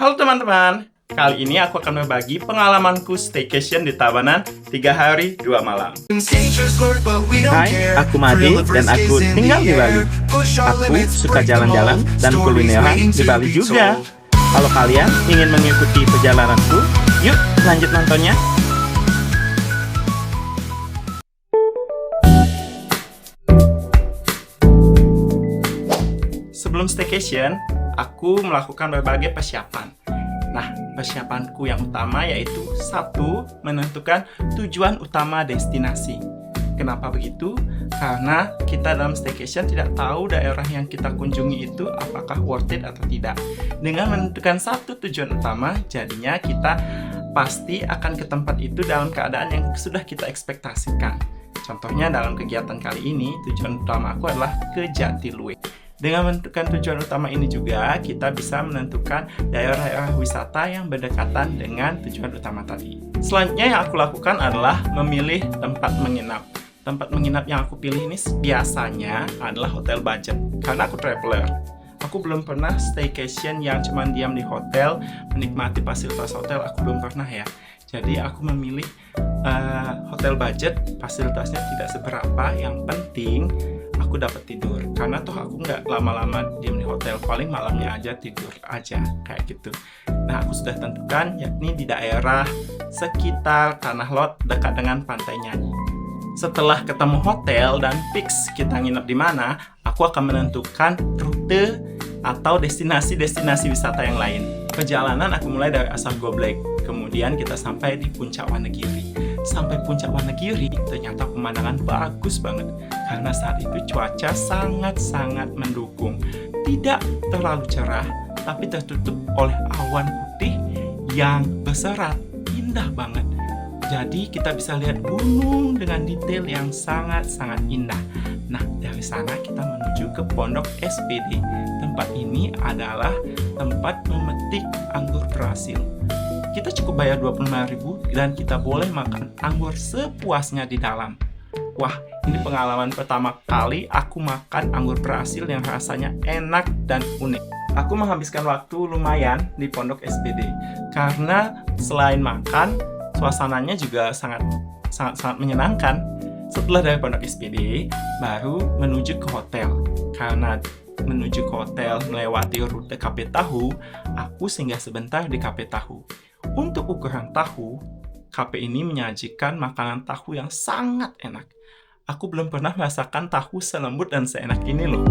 Halo teman-teman, kali ini aku akan berbagi pengalamanku staycation di Tabanan 3 hari 2 malam. Hai, aku Made dan aku tinggal di Bali. Aku suka jalan-jalan dan kulineran di Bali juga. Kalau kalian ingin mengikuti perjalananku, yuk lanjut nontonnya. Sebelum staycation, aku melakukan berbagai persiapan. Nah, persiapanku yang utama yaitu satu, menentukan tujuan utama destinasi. Kenapa begitu? Karena kita dalam staycation tidak tahu daerah yang kita kunjungi itu apakah worth it atau tidak. Dengan menentukan satu tujuan utama, jadinya kita pasti akan ke tempat itu dalam keadaan yang sudah kita ekspektasikan. Contohnya dalam kegiatan kali ini, tujuan utama aku adalah ke Jatiluwe. Dengan menentukan tujuan utama ini juga, kita bisa menentukan daerah-daerah wisata yang berdekatan dengan tujuan utama tadi. Selanjutnya yang aku lakukan adalah memilih tempat menginap. Tempat menginap yang aku pilih ini biasanya adalah hotel budget, karena aku traveler. Aku belum pernah staycation yang cuma diam di hotel, menikmati fasilitas hotel, aku belum pernah ya. Jadi aku memilih hotel budget, fasilitasnya tidak seberapa, yang penting aku dapat tidur. Karena toh aku nggak lama-lama diam di hotel, paling malamnya aja tidur aja, kayak gitu. Nah, aku sudah tentukan yakni di daerah sekitar Tanah Lot dekat dengan Pantai Nyanyi. Setelah ketemu hotel dan fix kita nginep di mana, aku akan menentukan rute atau destinasi-destinasi wisata yang lain. Perjalanan aku mulai dari Asam Goblek, kemudian kita sampai di Puncak Wanegiri. Sampai Puncak Wanegiri, ternyata pemandangan bagus banget karena saat itu cuaca sangat-sangat mendukung. Tidak terlalu cerah, tapi tertutup oleh awan putih yang berserat. Indah banget. Jadi kita bisa lihat gunung dengan detail yang sangat-sangat indah. Nah, dari sana kita menuju ke Pondok SPD. Tempat ini adalah tempat memetik anggur Brasil. Kita cukup bayar 25.000 dan kita boleh makan anggur sepuasnya di dalam. Wah, ini pengalaman pertama kali aku makan anggur Brasil yang rasanya enak dan unik. Aku menghabiskan waktu lumayan di Pondok SPD karena selain makan, suasananya juga sangat menyenangkan. Setelah dari Pondok SPD, baru menuju ke hotel. Karena menuju ke hotel melewati rute Kape Tahu, aku singgah sebentar di Kape Tahu. Untuk ukuran tahu, Kape ini menyajikan makanan tahu yang sangat enak. Aku belum pernah merasakan tahu selembut dan seenak ini loh.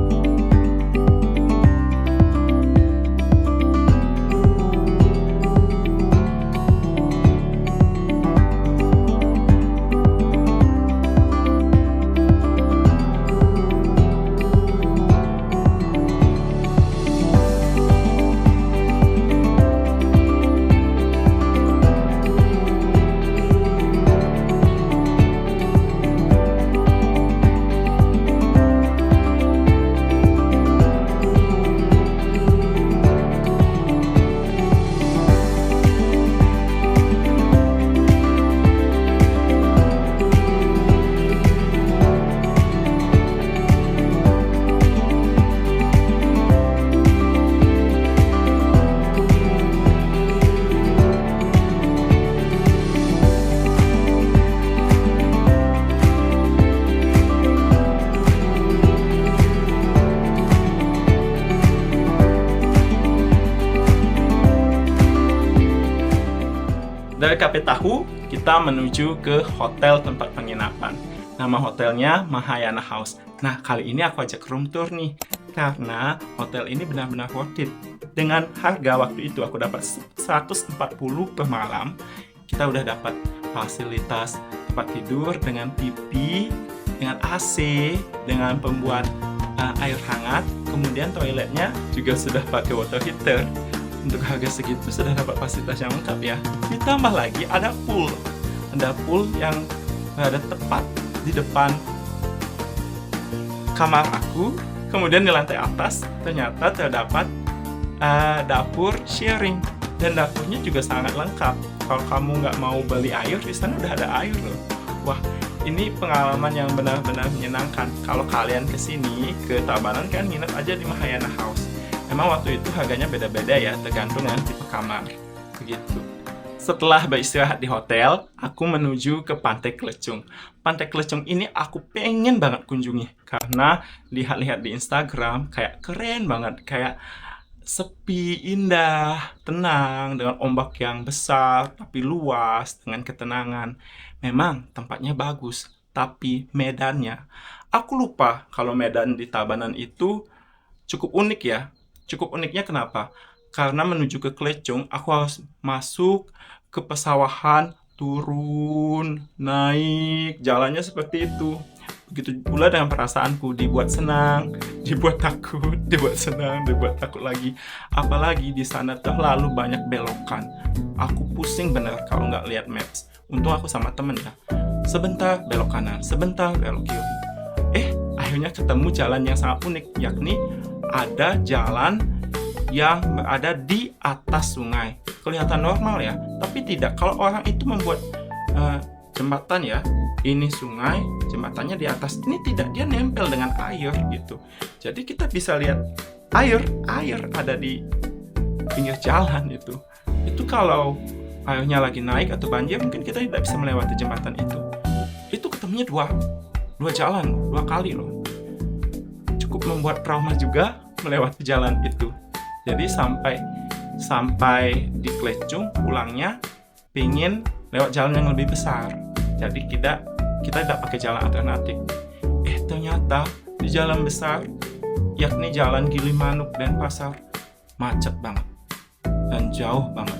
Dari Kape Tahu, kita menuju ke hotel tempat penginapan. Nama hotelnya Mahayana House. Nah, kali ini aku ajak room tour nih, karena hotel ini benar-benar worth it. Dengan harga waktu itu aku dapat 140 per malam. Kita udah dapat fasilitas tempat tidur dengan TV, dengan AC, dengan pembuat air hangat. Kemudian toiletnya juga sudah pakai water heater. Untuk harga segitu sudah dapat fasilitas yang lengkap ya. Ditambah lagi ada pool. Ada pool yang berada tepat di depan kamar aku. Kemudian di lantai atas ternyata terdapat dapur sharing. Dan dapurnya juga sangat lengkap. Kalau kamu nggak mau beli air, di sana udah ada air loh. Wah, ini pengalaman yang benar-benar menyenangkan. Kalau kalian kesini ke Tabanan kan nginep aja di Mahayana House. Memang waktu itu harganya beda-beda ya, tergantung dengan tipe kamar. Begitu. Setelah beristirahat di hotel, aku menuju ke Pantai Klecung. Pantai Klecung ini aku pengen banget kunjungi karena lihat-lihat di Instagram kayak keren banget, kayak sepi, indah, tenang, dengan ombak yang besar tapi luas, dengan ketenangan. Memang tempatnya bagus, tapi medannya. Aku lupa kalau medan di Tabanan itu cukup unik ya. Cukup uniknya kenapa? Karena menuju ke Klecung, aku harus masuk ke pesawahan, turun, naik, jalannya seperti itu. Begitu pula dengan perasaanku, dibuat senang, dibuat takut, dibuat senang, dibuat takut lagi. Apalagi di sana terlalu banyak belokan. Aku pusing bener kalau nggak lihat maps. Untung aku sama temen ya. Sebentar belok kanan, sebentar belok kiri. Akhirnya ketemu jalan yang sangat unik, yakni ada jalan yang berada di atas sungai. Kelihatan normal ya, tapi tidak. Kalau orang itu membuat jembatan ya, ini sungai, jembatannya di atas. Ini tidak, dia nempel dengan air gitu. Jadi kita bisa lihat air ada di pinggir jalan itu. Itu kalau airnya lagi naik atau banjir, mungkin kita tidak bisa melewati jembatan itu. Itu ketemunya dua jalan, 2 kali loh. Cukup membuat trauma juga melewati jalan itu. Jadi sampai di Klecung pulangnya pingin lewat jalan yang lebih besar. Jadi kita tidak pakai jalan alternatif. Ternyata di jalan besar, yakni jalan Gilimanuk dan Pasar, macet banget dan jauh banget.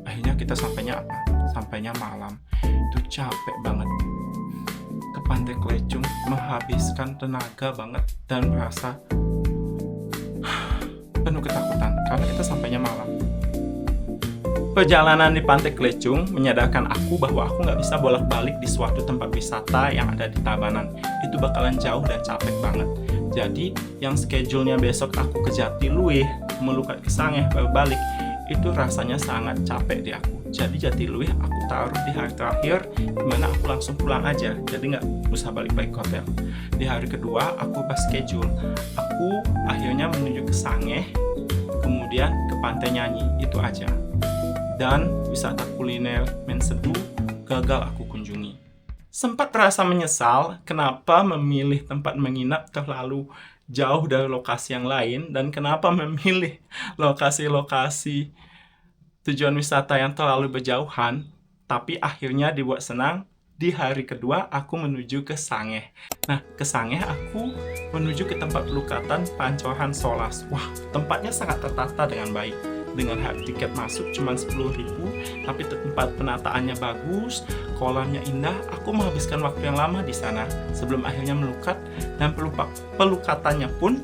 Akhirnya kita sampainya apa? Sampainya malam. Itu capek banget. Ke Pantai Klecung menghabiskan tenaga banget dan merasa penuh ketakutan karena kita sampainya malam. Perjalanan di Pantai Klecung menyadarkan aku bahwa aku nggak bisa bolak-balik di suatu tempat wisata yang ada di Tabanan. Itu bakalan jauh dan capek banget. Jadi yang schedule-nya besok aku ke Jatiluwih, melukat ke Sangeh, baru balik, itu rasanya sangat capek di aku. Jadi Jatiluwih aku taruh di hari terakhir, dimana aku langsung pulang aja, jadi nggak usah balik-balik ke hotel. Di hari kedua aku pas schedule, aku akhirnya menuju ke Sangeh, kemudian ke Pantai Nyanyi, itu aja. Dan wisata kuliner Mensedu gagal aku kunjungi. Sempat terasa menyesal kenapa memilih tempat menginap terlalu jauh dari lokasi yang lain, dan kenapa memilih lokasi-lokasi tujuan wisata yang terlalu berjauhan. Tapi akhirnya dibuat senang, di hari kedua aku menuju ke Sangeh. Nah, ke Sangeh aku menuju ke tempat pelukatan Pancoran Solas. Wah, tempatnya sangat tertata dengan baik. Dengan harga tiket masuk cuma 10.000, tapi tempat penataannya bagus, kolamnya indah. Aku menghabiskan waktu yang lama di sana sebelum akhirnya melukat, dan pelukatannya pun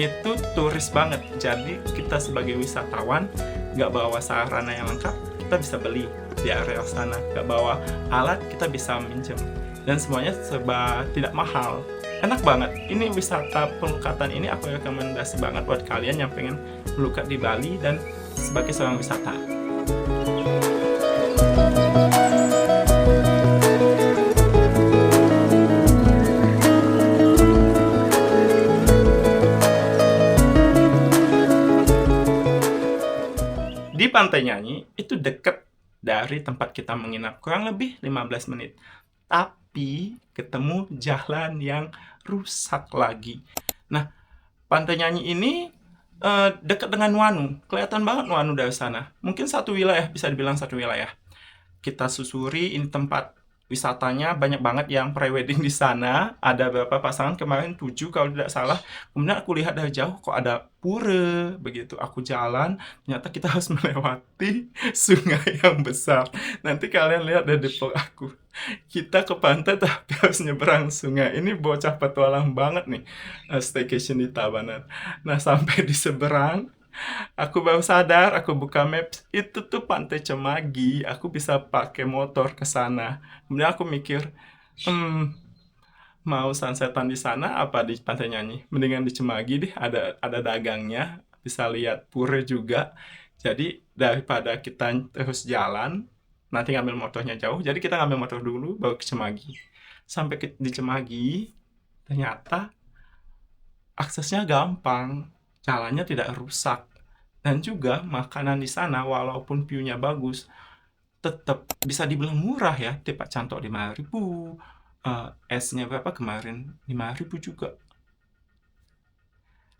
itu turis banget. Jadi kita sebagai wisatawan nggak bawa sarana yang lengkap, kita bisa beli di area sana. Nggak bawa alat, kita bisa minjem, dan semuanya serba tidak mahal. Enak banget. Ini wisata pelukatan ini aku rekomendasi banget buat kalian yang pengen melukat di Bali dan sebagai seorang wisata. Di Pantai Nyanyi itu dekat dari tempat kita menginap, kurang lebih 15 menit. Tapi ketemu jalan yang rusak lagi. Nah, Pantai Nyanyi ini dekat dengan Wanu. Kelihatan banget Wanu dari sana. Mungkin satu wilayah, bisa dibilang satu wilayah. Kita susuri, ini tempat wisatanya banyak banget yang pre-wedding di sana. Ada beberapa pasangan, kemarin 7 kalau tidak salah. Kemudian aku lihat dari jauh kok ada pura. Begitu aku jalan, ternyata kita harus melewati sungai yang besar. Nanti kalian lihat dari vlog aku. Kita ke pantai tapi harus nyeberang sungai. Ini bocah petualang banget nih, staycation di Tabanan. Nah, sampai di seberang, aku baru sadar, aku buka maps, itu tuh Pantai Cemagi. Aku bisa pakai motor ke sana. Kemudian aku mikir, mau sunsetan di sana apa di Pantai Nyanyi? Mendingan di Cemagi deh, ada dagangnya, bisa lihat pura juga. Jadi daripada kita terus jalan, nanti ngambil motornya jauh, jadi kita ngambil motor dulu, baru ke Cemagi. Sampai di Cemagi, ternyata aksesnya gampang. jalannya tidak rusak. Dan juga makanan di sana walaupun view-nya bagus, tetap bisa dibilang murah ya. Tepak cantok 5.000, esnya berapa kemarin? 5.000 juga.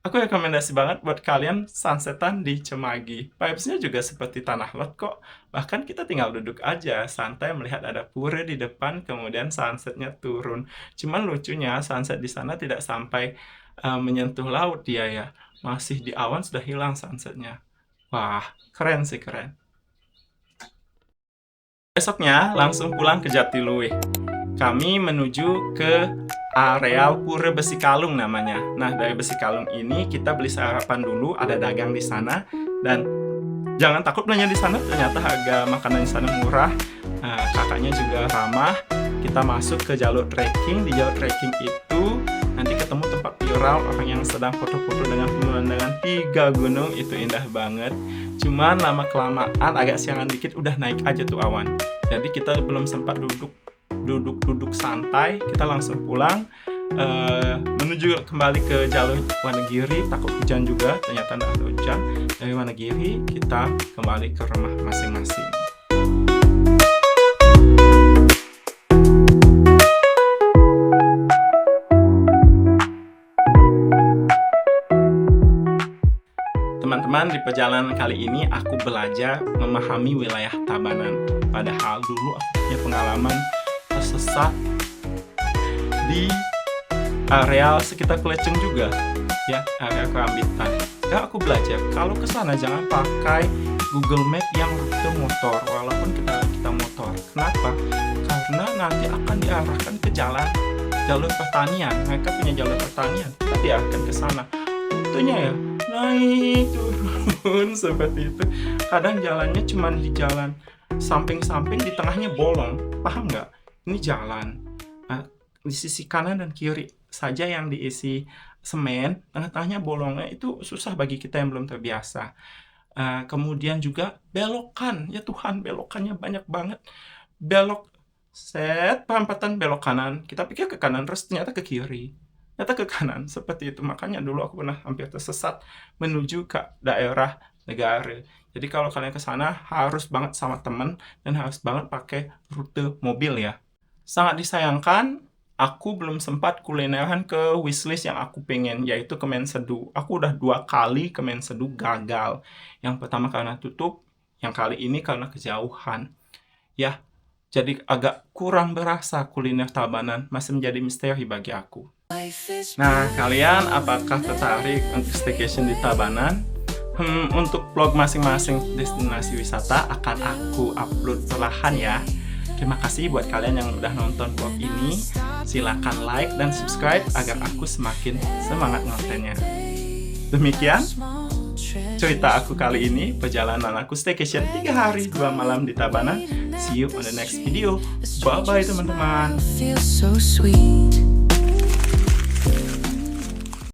Aku rekomendasi banget buat kalian sunsetan di Cemagi. Vibes-nya juga seperti Tanah Lot kok. Bahkan kita tinggal duduk aja, santai melihat ada pura di depan, kemudian sunsetnya turun. Cuman lucunya, sunset di sana tidak sampai menyentuh laut dia ya. Masih di awan sudah hilang sunsetnya. Wah, keren sih, keren. Besoknya langsung pulang ke Jatiluwih. Kami menuju ke areal Pura Besi Kalung namanya. Nah, dari Besi Kalung ini kita beli sarapan dulu, ada dagang di sana. Dan jangan takut belanja di sana, ternyata harga makanan di sana murah. Kakaknya juga ramah. Kita masuk ke jalur trekking. Di jalur trekking itu nanti ketemu tempat viral orang yang sedang foto-foto dengan pemandangan 3 gunung. Itu indah banget. Cuman lama-kelamaan agak siangan dikit udah naik aja tuh awan. Jadi kita belum sempat duduk santai, kita langsung pulang menuju kembali ke jalur Wonogiri. Takut hujan juga, ternyata tidak ada hujan. Dari Wonogiri kita kembali ke rumah masing-masing. Teman-teman, di perjalanan kali ini aku belajar memahami wilayah Tabanan. Padahal dulu aku punya pengalaman tersesat di areal sekitar Kuleceng juga, ya, area Kerambitan. Ya, aku belajar kalau ke sana jangan pakai Google Map yang rute motor, walaupun kita motor. Kenapa? Karena nanti akan diarahkan ke jalur pertanian. Mereka punya jalur pertanian, kita diarahkan ke sana. Rutenya ya naik turun seperti itu. Kadang jalannya cuma di jalan samping-samping, di tengahnya bolong. Paham nggak? Ini jalan di sisi kanan dan kiri saja yang diisi semen, tengah-tengahnya bolongnya, itu susah bagi kita yang belum terbiasa. Kemudian juga belokan, ya Tuhan, belokannya banyak banget. Belok perempatan belok kanan, kita pikir ke kanan, terus ternyata ke kiri, ternyata ke kanan, seperti itu. Makanya dulu aku pernah hampir tersesat menuju ke daerah negara. Jadi kalau kalian ke sana harus banget sama teman dan harus banget pakai rute mobil ya. Sangat disayangkan aku belum sempat kulineran ke wishlist yang aku pengen, yaitu ke Mensedu. Aku udah 2 kali ke Mensedu gagal. Yang pertama karena tutup, yang kali ini karena kejauhan. Ya, jadi agak kurang berasa kuliner Tabanan, masih menjadi misteri bagi aku. Nah, kalian apakah tertarik untuk staycation di Tabanan? Untuk vlog masing-masing destinasi wisata akan aku upload perlahan ya. Terima kasih buat kalian yang udah nonton vlog ini. Silakan like dan subscribe agar aku semakin semangat nontonnya. Demikian cerita aku kali ini, perjalanan aku staycation 3 hari 2 malam di Tabanan. See you on the next video. Bye-bye teman-teman.